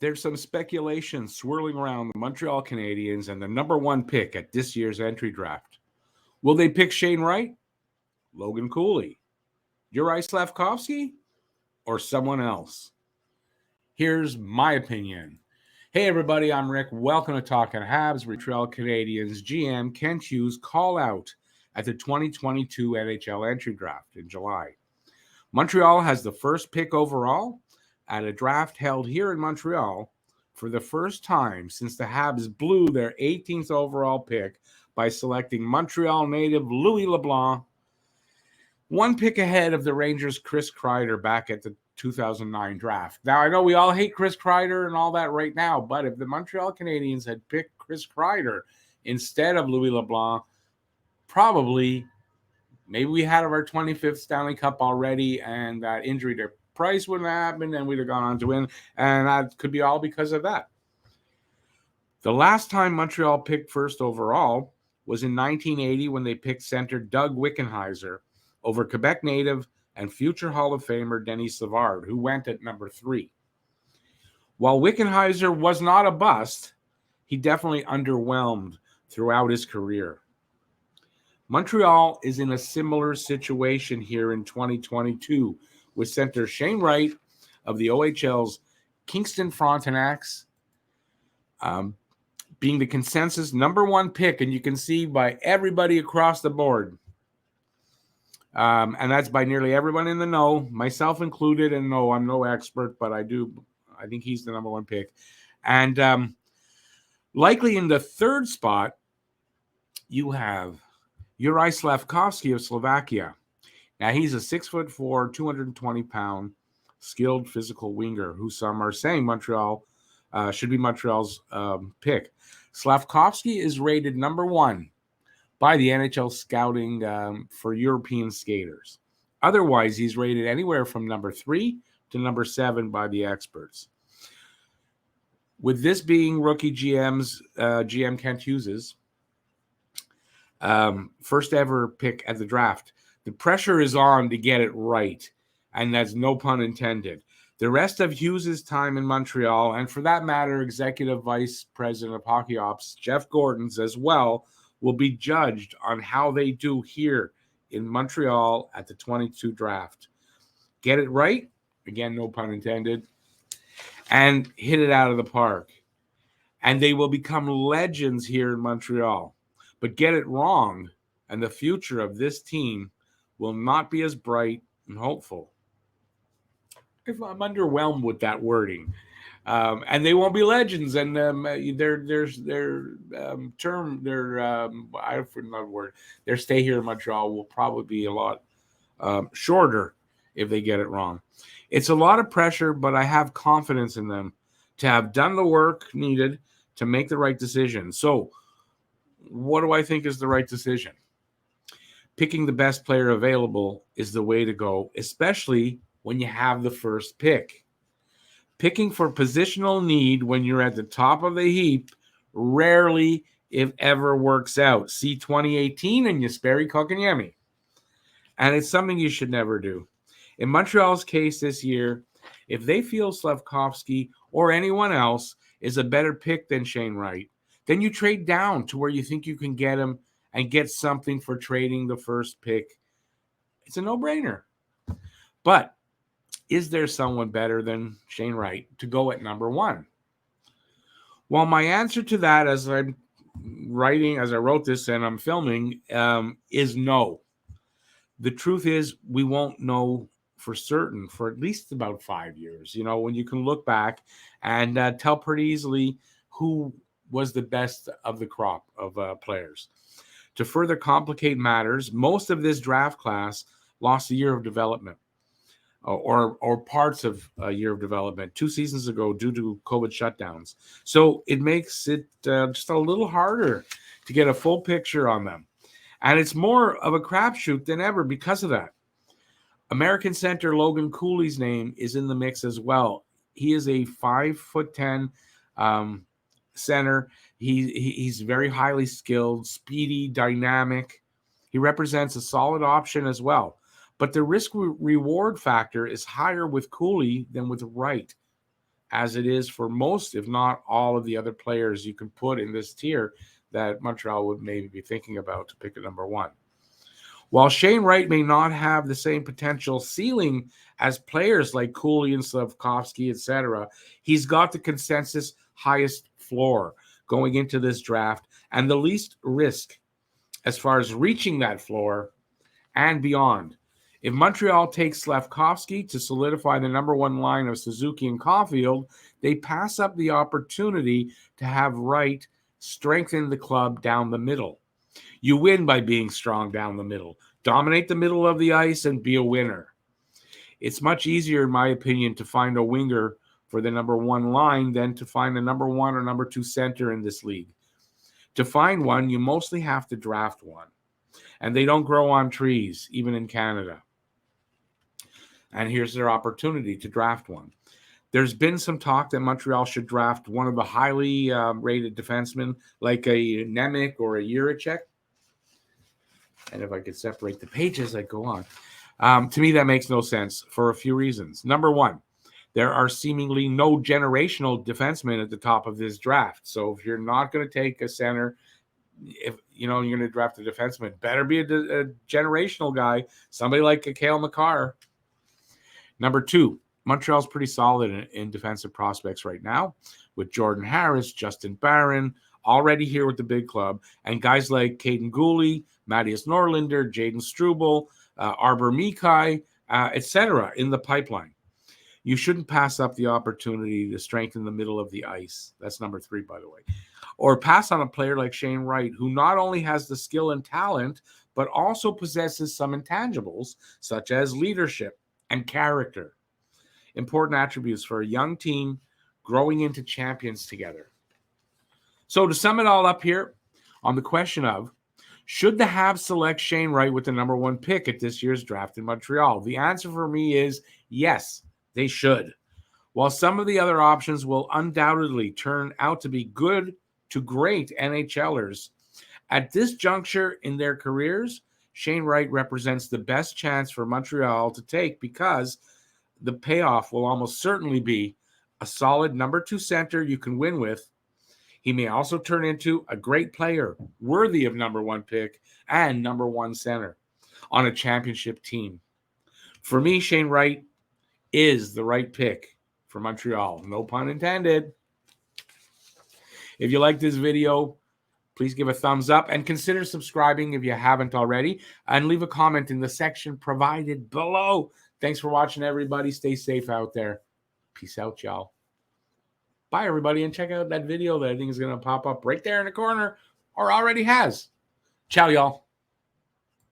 There's some speculation swirling around the Montreal Canadiens and the number one pick at this year's entry draft. Will they pick Shane Wright, Logan Cooley, Uri Slafkovsky, or someone else? Here's my opinion. Hey everybody, I'm Rick. Welcome to Talking Habs. Montreal Canadiens GM Kent Hughes call out at the 2022 NHL entry draft in July. Montreal has the first pick overall at a draft held here in Montreal for the first time since the Habs blew their 18th overall pick by selecting Montreal native Louis LeBlanc, one pick ahead of the Rangers' Chris Kreider back at the 2009 draft. Now, I know we all hate Chris Kreider and all that right now, but if the Montreal Canadiens had picked Chris Kreider instead of Louis LeBlanc, probably, maybe we had our 25th Stanley Cup already, and that injury to Price wouldn't have happened, and we'd have gone on to win, and that could be all because of that. The last time Montreal picked first overall was in 1980 when they picked center Doug Wickenheiser over Quebec native and future Hall of Famer Denis Savard, who went at number 3. While Wickenheiser was not a bust, he definitely underwhelmed throughout his career. Montreal is in a similar situation here in 2022 with center Shane Wright of the OHL's Kingston Frontenacs being the consensus number one pick, and you can see by everybody across the board. And that's by nearly everyone in the know, myself included. And no, I'm no expert, but I think he's the number one pick. And likely in the third spot, you have Uri Slafkovsky of Slovakia. Now, he's a 6'4", 220-pound, skilled physical winger who some are saying Montreal should be Montreal's pick. Slafkovsky is rated number 1 by the NHL scouting for European skaters. Otherwise, he's rated anywhere from number 3 to number 7 by the experts. With this being rookie GM Kent Hughes's first ever pick at the draft, the pressure is on to get it right, and that's no pun intended. The rest of Hughes' time in Montreal, and for that matter, Executive Vice President of Hockey Ops Jeff Gordon's as well, will be judged on how they do here in Montreal at the 22 draft. Get it right, again, no pun intended, and hit it out of the park. And they will become legends here in Montreal. But get it wrong, and the future of this team will not be as bright and hopeful. I'm underwhelmed with that wording. And they won't be legends, and their stay here in Montreal will probably be a lot shorter if they get it wrong. It's a lot of pressure, but I have confidence in them to have done the work needed to make the right decision. So what do I think is the right decision? Picking the best player available is the way to go, especially when you have the first pick. Picking for positional need when you're at the top of the heap rarely, if ever, works out. See 2018 and Jesperi Kotkaniemi. And it's something you should never do. In Montreal's case this year, if they feel Slafkovsky or anyone else is a better pick than Shane Wright, then you trade down to where you think you can get him and get something for trading the first pick. It's a no-brainer. But is there someone better than Shane Wright to go at number 1? Well, my answer to that, as I wrote this and I'm filming, is no. The truth is, we won't know for certain for at least about 5 years. You know, when you can look back and tell pretty easily who was the best of the crop of players. To further complicate matters, most of this draft class lost a year of development. Or parts of a year of development 2 seasons ago due to COVID shutdowns. So it makes it just a little harder to get a full picture on them. And it's more of a crapshoot than ever because of that. American center Logan Cooley's name is in the mix as well. He is a 5'10" center. He's very highly skilled, speedy, dynamic. He represents a solid option as well. But the risk-reward factor is higher with Cooley than with Wright. as it is for most, if not all, of the other players you can put in this tier that Montreal would maybe be thinking about to pick at number 1. While Shane Wright may not have the same potential ceiling as players like Cooley and Slafkovsky, etc., he's got the consensus highest floor going into this draft and the least risk as far as reaching that floor and beyond. If Montreal takes Slafkovsky to solidify the number 1 line of Suzuki and Caulfield, they pass up the opportunity to have Wright strengthen the club down the middle. You win by being strong down the middle. Dominate the middle of the ice and be a winner. It's much easier, in my opinion, to find a winger for the number 1 line than to find a number 1 or number 2 center in this league. To find one, you mostly have to draft one. And they don't grow on trees, even in Canada. And here's their opportunity to draft one. There's been some talk that Montreal should draft one of the highly rated defensemen, like a Nemec or a Juracek. And if I could separate the pages, I'd go on. To me, that makes no sense for a few reasons. Number 1, there are seemingly no generational defensemen at the top of this draft. So if you're not going to take a center, if you're going to draft a defenseman, better be a generational guy, somebody like a Cale Makar. Number 2, Montreal's pretty solid in defensive prospects right now, with Jordan Harris, Justin Barron, already here with the big club, and guys like Caden Gooley, Matthias Norlinder, Jaden Struble, Arbor Mikai, etc. in the pipeline. You shouldn't pass up the opportunity to strengthen the middle of the ice. That's number 3, by the way. Or pass on a player like Shane Wright, who not only has the skill and talent, but also possesses some intangibles, such as leadership and character. Important attributes for a young team growing into champions together. So to sum it all up here, on the question of, should the Habs select Shane Wright with the number 1 pick at this year's draft in Montreal? The answer for me is yes, they should. While some of the other options will undoubtedly turn out to be good to great NHLers, at this juncture in their careers, Shane Wright represents the best chance for Montreal to take because the payoff will almost certainly be a solid number 2 center you can win with. He may also turn into a great player worthy of number 1 pick and number 1 center on a championship team. For me, Shane Wright is the right pick for Montreal. No pun intended. If you like this video, please give a thumbs up and consider subscribing if you haven't already, and leave a comment in the section provided below. Thanks for watching, everybody. Stay safe out there. Peace out, y'all. Bye, everybody, and check out that video that I think is going to pop up right there in the corner, or already has. Ciao, y'all.